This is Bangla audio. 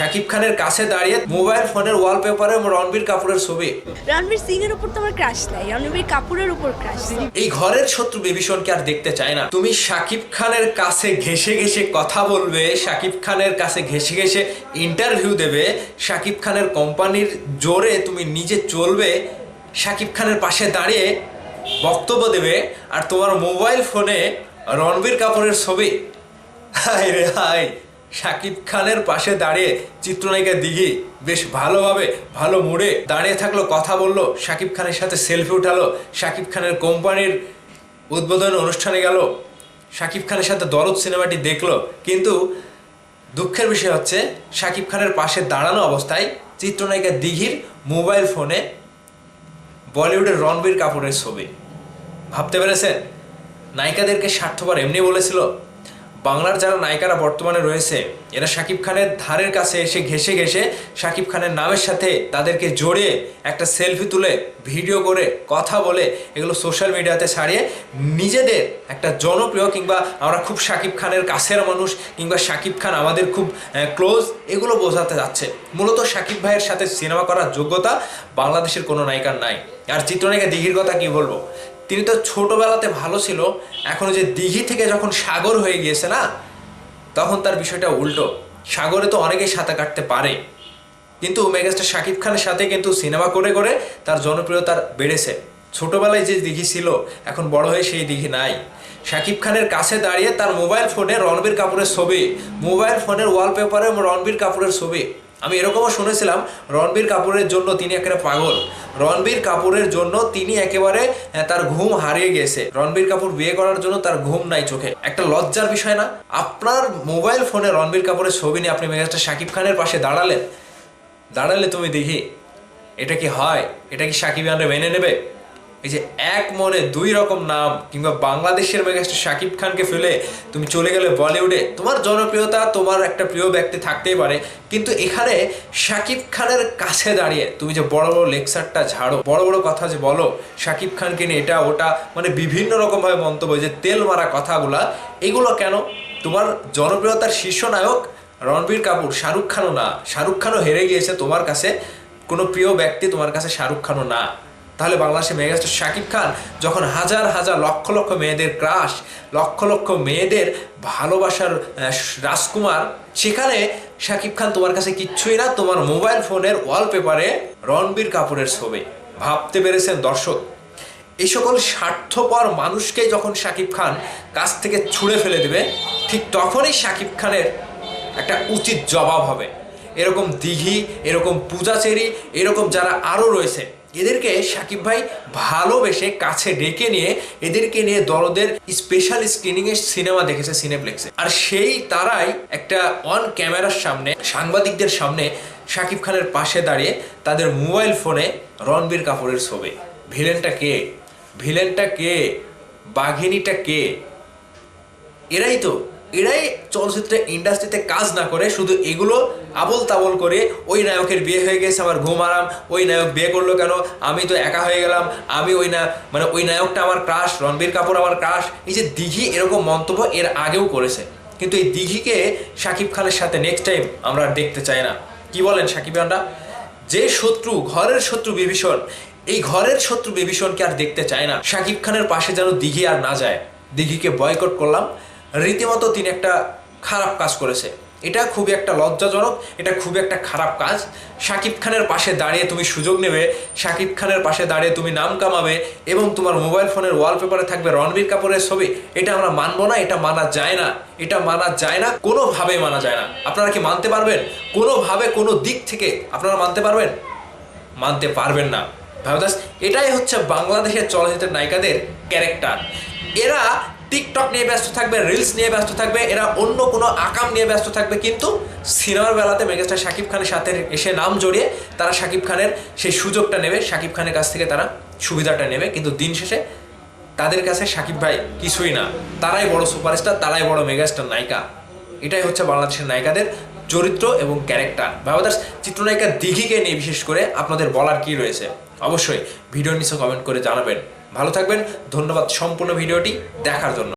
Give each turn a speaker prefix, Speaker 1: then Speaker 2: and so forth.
Speaker 1: শাকিব খানের কাছে দাঁড়িয়ে মোবাইল ফোনের ওয়ালপেপারে রণবীর কাপুরের ছবি।
Speaker 2: রণবীর সিং এর উপর তো আমার ক্রাশ নাই, রণবীর কাপুরের উপর ক্রাশ।
Speaker 1: এই ঘরের শত্রু বিভীষণকে আর দেখতে চায় না। তুমি শাকিব খানের কাছে ঘেসে ঘেসে কথা বলবে, শাকিব খানের কাছে ঘেসে ঘেসে ইন্টারভিউ দেবে, শাকিব খানের কোম্পানির জোরে তুমি নিজে চলবে, শাকিব খানের পাশে দাঁড়িয়ে বক্তব্য দেবে, আর তোমার মোবাইল ফোনে রণবীর কাপুরের ছবি। হায় রে হায়, শাকিব খানের পাশে দাঁড়িয়ে চিত্রনায়িকা দিঘি বেশ ভালোভাবে ভালো মুডে দাঁড়িয়ে থাকলো, কথা বললো, শাকিব খানের সাথে সেলফি উঠালো, শাকিব খানের কোম্পানির উদ্বোধন অনুষ্ঠানে গেল, শাকিব খানের সাথে দরদ সিনেমাটি দেখলো। কিন্তু দুঃখের বিষয় হচ্ছে শাকিব খানের পাশে দাঁড়ানো অবস্থায় চিত্রনায়িকা দিঘির মোবাইল ফোনে বলিউডের রণবীর কাপুরের ছবি। ভাবতে পেরেছেন? নায়িকাদেরকে স্বার্থপর এমনি বলেছিল। বাংলার যারা নায়িকারা বর্তমানে রয়েছে এরা শাকিব খানের ধারের কাছে এসে ঘেসে ঘেসে শাকিব খানের নামের সাথে তাদেরকে জড়িয়ে একটা সেলফি তুলে ভিডিও করে কথা বলে এগুলো সোশ্যাল মিডিয়াতে ছাড়িয়ে নিজেদের একটা জনপ্রিয় কিংবা আমরা খুব শাকিব খানের কাছের মানুষ কিংবা শাকিব খান আমাদের খুব ক্লোজ এগুলো বোঝাতে যাচ্ছে। মূলত শাকিব ভাইয়ের সাথে সিনেমা করার যোগ্যতা বাংলাদেশের কোনো নায়িকার নাই। আর চিত্রনায়িকা দিঘির কথা কি বলবো, তিনি তো ছোটবেলাতে ভালো ছিল, এখন যে দিঘি থেকে যখন সাগর হয়ে গিয়েছে না, তখন তার বিষয়টা উল্টো। সাগরে তো অনেকেই সাঁতার কাটতে পারে, কিন্তু মেগাস্টার শাকিব খানের সাথে কিন্তু সিনেমা করে করে তার জনপ্রিয়তা বেড়েছে। ছোটবেলায় যে দিঘি ছিল এখন বড় হয়ে সেই দিঘি নাই। শাকিব খানের কাছে দাঁড়িয়ে তার মোবাইল ফোনে রণবীর কাপুরের ছবি, মোবাইল ফোনের ওয়ালপেপারে রণবীর কাপুরের ছবি। আমি এরকমও শুনেছিলাম রণবীর কাপুরের জন্য তিনি একেবারে পাগল, রণবীর কাপুরের জন্য তিনি একেবারে তার ঘুম হারিয়ে গেছে, রণবীর কাপুর বিয়ে করার জন্য তার ঘুম নাই চোখে। একটা লজ্জার বিষয় না? আপনার মোবাইল ফোনে রণবীর কাপুরের ছবি নিয়ে আপনি মেগাস্টার শাকিব খানের পাশে দাঁড়ালে তুমি দেখি এটা কি হয়? এটা কি শাকিবিয়ানরা মেনে নেবে? এই যে এক মনে দুই রকম নাম, কিংবা বাংলাদেশের মেগাস্টার শাকিব খানকে ফেলে তুমি চলে গেলে বলিউডে। তোমার জনপ্রিয়তা, তোমার একটা প্রিয় ব্যক্তি থাকতেই পারে, কিন্তু এখানে শাকিব খানের কাছে দাঁড়িয়ে তুমি যে বড় বড় লেকচারটা ঝাড়ো, বড় বড় কথা যে বলো শাকিব খানকে নিয়ে এটা ওটা, মানে বিভিন্ন রকমভাবে মন্তব্য, যে তেল মারা কথাগুলা, এগুলো কেন? তোমার জনপ্রিয়তার শীর্ষ নায়ক রণবীর কাপুর, শাহরুখ খানও না। শাহরুখ খানও হেরে গিয়েছে তোমার কাছে, কোনো প্রিয় ব্যক্তি তোমার কাছে শাহরুখ খানও না। তাহলে বাংলাদেশের মেগাস্টার শাকিব খান যখন হাজার হাজার লক্ষ লক্ষ মেয়েদের ক্রাশ, লক্ষ লক্ষ মেয়েদের ভালোবাসার রাজকুমার, সেখানে শাকিব খান তোমার কাছে কিচ্ছুই না, তোমার মোবাইল ফোনের ওয়ালপেপারে রণবীর কাপুরের ছবি। ভাবতে পেরেছেন দর্শক? এই সকল স্বার্থপর মানুষকে যখন শাকিব খান কাছ থেকে ছুঁড়ে ফেলে দেবে, ঠিক তখনই শাকিব খানের একটা উচিত জবাব হবে। এরকম দিঘি, এরকম পূজাচেরি, এরকম যারা আরও রয়েছে, এদেরকে শাকিব ভাই ভালোবেসে কাছে ডেকে নিয়ে এদেরকে নিয়ে দরদের স্পেশাল স্ক্রিনিংয়ে সিনেমা দেখেছে সিনেপ্লেক্সে। আর সেই তারাই একটা অন ক্যামেরার সামনে, সাংবাদিকদের সামনে শাকিব খানের পাশে দাঁড়িয়ে তাদের মোবাইল ফোনে রণবীর কাপুরের ছবি। ভিলেনটা কে? ভিলেনটা কে? বাঘিনীটা কে? এরাই চলচ্চিত্র ইন্ডাস্ট্রিতে কাজ না করে শুধু এগুলো আবল তাবল করে, ওই নায়কের বিয়ে হয়ে গেছে আমার ঘুম আরাম, ওই নায়ক বিয়ে করলো কেন, আমি তো একা হয়ে গেলাম, আমি ওই নায়কটা আমার ক্রাশ, রণবীর কাপুর আমার ক্রাশ। এই যে দিঘি এরকম মন্তব্য এর আগেও করেছে, কিন্তু এই দিঘিকে শাকিব খানের সাথে নেক্সট টাইম আমরা দেখতে চাই না। কি বলেন শাকিবিয়ানরা? যে শত্রু, ঘরের শত্রু বিভীষণ, এই ঘরের শত্রু বিভীষণকে আর দেখতে চায় না। শাকিব খানের পাশে যেন দিঘি আর না যায়। দিঘিকে বয়কট করলাম, রীতিমতো তিনি একটা খারাপ কাজ করেছে। এটা খুবই একটা লজ্জাজনক, এটা খুবই একটা খারাপ কাজ। শাকিব খানের পাশে দাঁড়িয়ে তুমি সুযোগ নেবে, শাকিব খানের পাশে দাঁড়িয়ে তুমি নাম কামাবে, এবং তোমার মোবাইল ফোনের ওয়ালপেপারে থাকবে রণবীর কাপুরের ছবি। এটা আমরা মানবো না, এটা মানা যায় না, এটা মানা যায় না, কোনোভাবেই মানা যায় না। আপনারা কি মানতে পারবেন? কোনোভাবে কোনো দিক থেকে আপনারা মানতে পারবেন? মানতে পারবেন না। ভাবদাস, এটাই হচ্ছে বাংলাদেশের চলচ্চিত্রের নায়িকাদের ক্যারেক্টার। এরা টিকটক নিয়ে ব্যস্ত থাকবে, রিলস নিয়ে ব্যস্ত থাকবে, এরা অন্য কোনো আকাম নিয়ে ব্যস্ত থাকবে, কিন্তু সিনেমার বেলাতে মেগাস্টার শাকিব খানের সাথে এসে নাম জড়িয়ে তারা শাকিব খানের সেই সুযোগটা নেবে, শাকিব খানের কাছ থেকে তারা সুবিধাটা নেবে, কিন্তু দিন শেষে তাদের কাছে শাকিব ভাই কিছুই না। তারাই বড় সুপারস্টার, তারাই বড় মেগাস্টার নায়িকা। এটাই হচ্ছে বাংলাদেশের নায়িকাদের চরিত্র এবং ক্যারেক্টার। ভাবদাস, চিত্রনায়িকা দিঘিকে নিয়ে বিশেষ করে আপনাদের বলার কি রয়েছে অবশ্যই ভিডিওর নিচে কমেন্ট করে জানাবেন। ভালো থাকবেন, ধন্যবাদ সম্পূর্ণ ভিডিওটি দেখার জন্য।